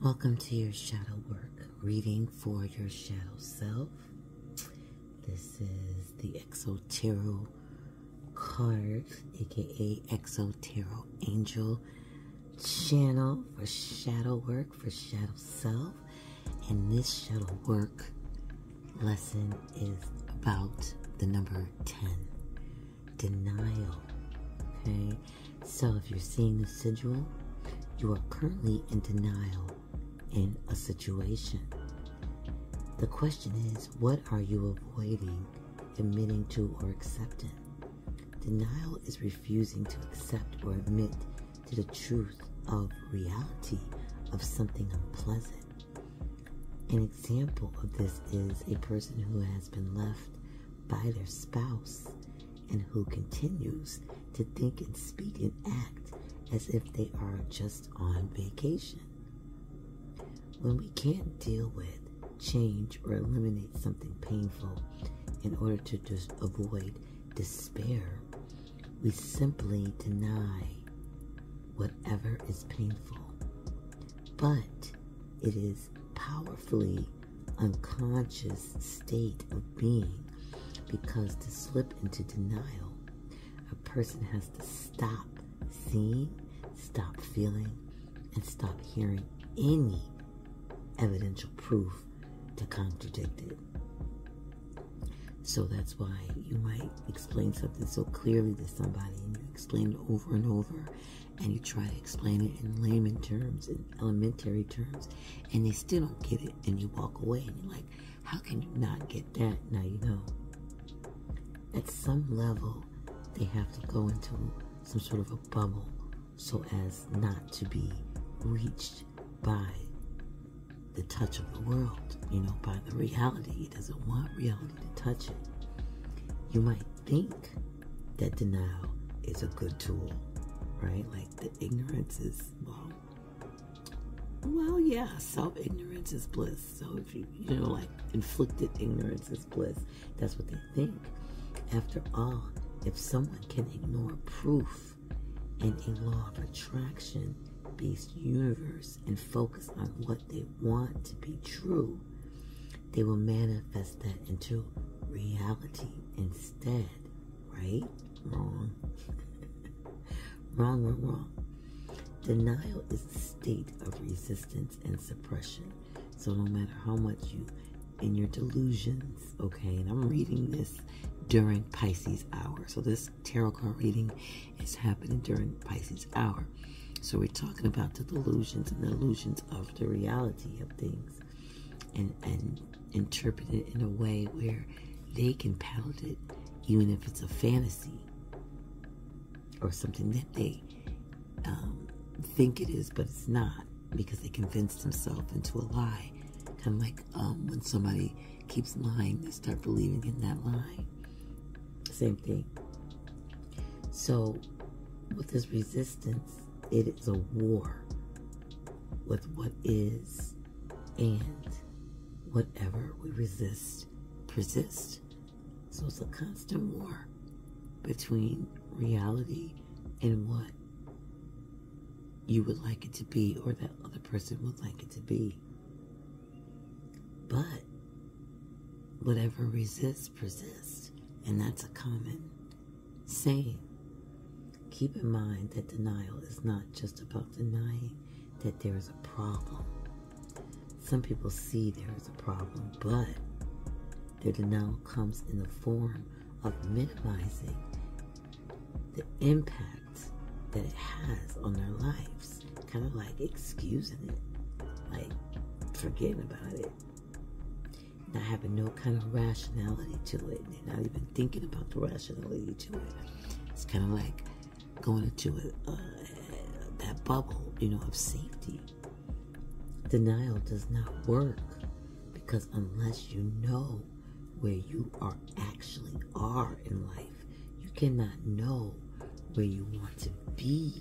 Welcome to your shadow work reading for your shadow self. This is the XOTarotCards, aka XOTarot Angel channel for shadow work for shadow self. And this shadow work lesson is about the number 10, denial. Okay, so if you're seeing the sigil, you are currently in denial in a situation. The question is, what are you avoiding, admitting to, or accepting? Denial is refusing to accept or admit to the truth of reality of something unpleasant. An example of this is a person who has been left by their spouse and who continues to think and speak and act as if they are just on vacation. When we can't deal with, change, or eliminate something painful in order to just avoid despair, we simply deny whatever is painful. But it is powerfully unconscious state of being, because to slip into denial, a person has to stop seeing, stop feeling, and stop hearing any evidential proof to contradict it. So that's why you might explain something so clearly to somebody, and you explain it over and over, and you try to explain it in layman terms, in elementary terms, and they still don't get it, and you walk away, and you're like, how can you not get that? Now you know. At some level, they have to go into some sort of a bubble so as not to be reached by the touch of the world, by the reality. He doesn't want reality to touch it. You might think that denial is a good tool, right? Like the ignorance is, well, yeah, self-ignorance is bliss. So if you like inflicted ignorance is bliss, that's what they think. After all, if someone can ignore proof in a law of attraction based universe and focus on what they want to be true, they will manifest that into reality instead. Right? Wrong. Wrong. Denial is a state of resistance and suppression. So no matter how much you, in your delusions, okay, and I'm reading this during Pisces hour. So this tarot card reading is happening during Pisces hour. So we're talking about the delusions and the illusions of the reality of things, and interpret it in a way where they can paddle it, even if it's a fantasy or something that they think it is, but it's not, because they convinced themselves into a lie. Kind of like when somebody keeps lying, they start believing in that lie. Same thing. So with this resistance, it is a war with what is, and whatever we resist persists. So it's a constant war between reality and what you would like it to be, or that other person would like it to be. But whatever resists persists, and that's a common saying. Keep in mind that denial is not just about denying that there is a problem. Some people see there is a problem, but their denial comes in the form of minimizing the impact that it has on their lives. Kind of like excusing it, like forgetting about it, not having no kind of rationality to it. They're not even thinking about the rationality to it. It's kind of like going into that bubble, of safety. Denial does not work, because unless you know where you actually are in life, you cannot know where you want to be,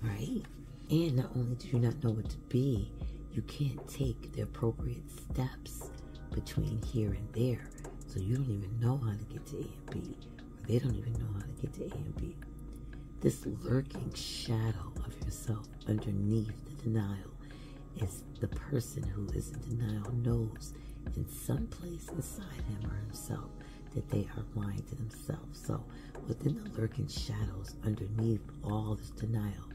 right? And not only do you not know what to be, you can't take the appropriate steps between here and there. So you don't even know how to get to A and B, or they don't even know how to get to A and B. This lurking shadow of yourself underneath the denial is the person who is in denial knows in some place inside him or himself that they are lying to themselves. So within the lurking shadows underneath all this denial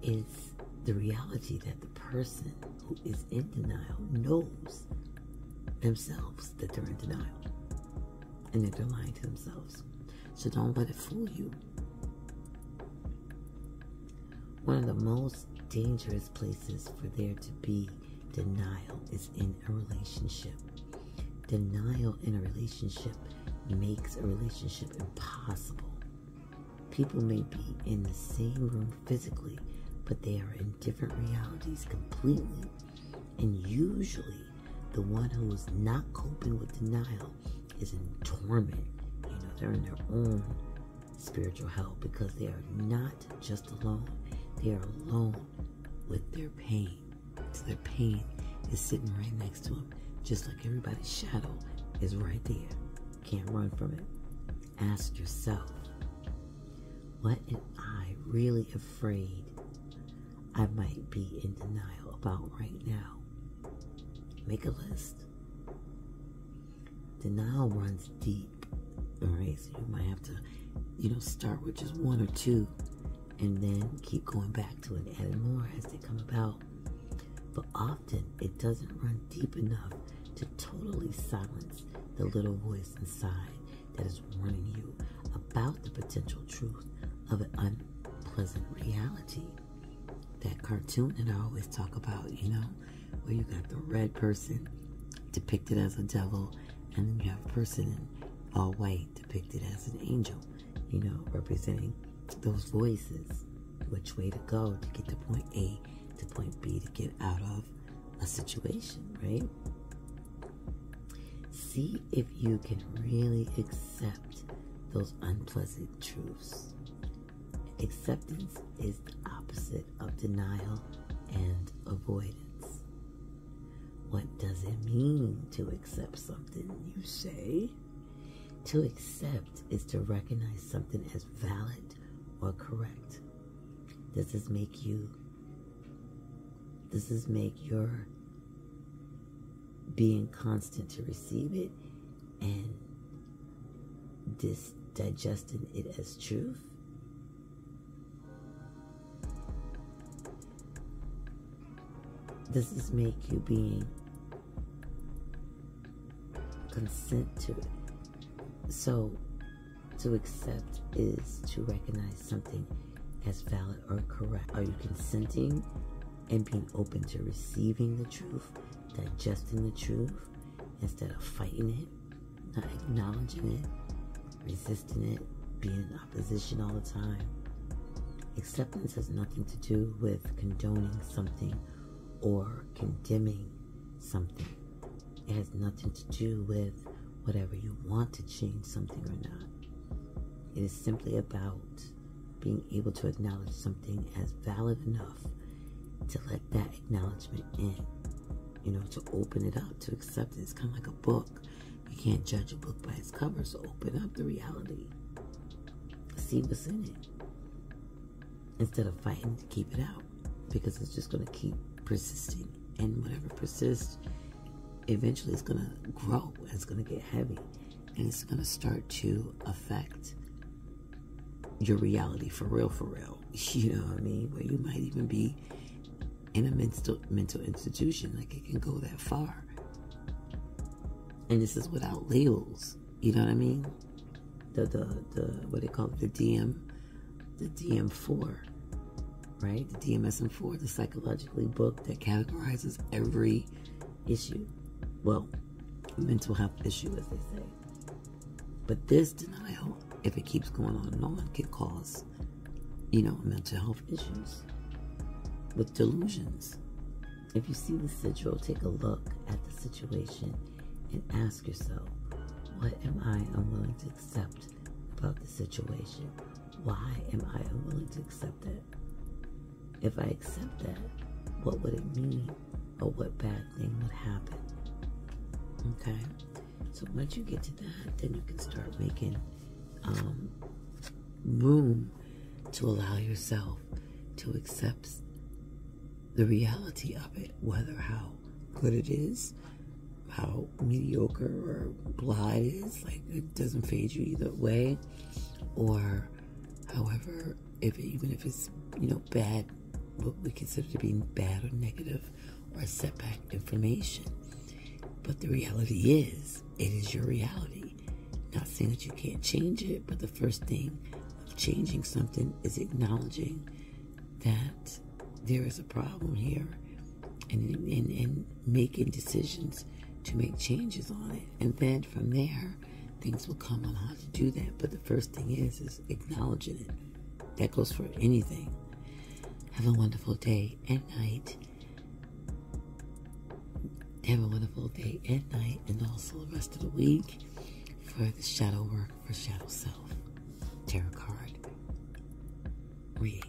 is the reality that the person who is in denial knows themselves that they're in denial and that they're lying to themselves. So don't let it fool you. One of the most dangerous places for there to be denial is in a relationship. Denial in a relationship makes a relationship impossible. People may be in the same room physically, but they are in different realities completely. And usually, the one who is not coping with denial is in torment. You know, they're in their own spiritual hell because they are not just alone. They are alone with their pain. So their pain is sitting right next to them, just like everybody's shadow is right there. Can't run from it. Ask yourself, what am I really afraid I might be in denial about right now? Make a list. Denial runs deep, all right? So you might have to, start with just one or two and then keep going back to it and add more as they come about. But often it doesn't run deep enough to totally silence the little voice inside that is warning you about the potential truth of an unpleasant reality. That cartoon that I always talk about, where you got the red person depicted as a devil, and then you have a person in all white depicted as an angel, representing those voices, which way to go to get to point A to point B to get out of a situation, right? See if you can really accept those unpleasant truths. Acceptance is the opposite of denial and avoidance. What does it mean to accept something, you say? To accept is to recognize something as valid or correct. Does this make your being constant to receive it and digesting it as truth? Does this make you being consent to it? So, to accept is to recognize something as valid or correct. Are you consenting and being open to receiving the truth, digesting the truth, instead of fighting it, not acknowledging it, resisting it, being in opposition all the time? Acceptance has nothing to do with condoning something or condemning something. It has nothing to do with whatever you want to change something or not. It is simply about being able to acknowledge something as valid enough to let that acknowledgement in, to open it up, to accept it. It's kind of like a book. You can't judge a book by its cover, so open up the reality. See what's in it. Instead of fighting to keep it out, because it's just going to keep persisting. And whatever persists, eventually it's going to grow. It's going to get heavy. And it's going to start to affect your reality for real. You know what I mean? Where you might even be in a mental institution. Like, it can go that far. And this is without labels. You know what I mean? The what they call it, the DM4, right? The DMSM4, the psychologically book that categorizes every issue. Well, mental health issue, as they say. But this denial, if it keeps going on and on, can cause, mental health issues with delusions. If you see the sigil, take a look at the situation and ask yourself, what am I unwilling to accept about the situation? Why am I unwilling to accept that? If I accept that, what would it mean, or what bad thing would happen? Okay? So once you get to that, then you can start making room to allow yourself to accept the reality of it, whether how good it is, how mediocre or blah it is, like it doesn't phase you either way, or however, even if it's, bad, what we consider to be bad or negative or setback information. But the reality is, it is your reality. Not saying that you can't change it, but the first thing of changing something is acknowledging that there is a problem here and making decisions to make changes on it. And then from there, things will come on how to do that. But the first thing is acknowledging it. That goes for anything. Have a wonderful day and night. Have a wonderful day and night, and also the rest of the week for the shadow work for Shadow Self Tarot card reading.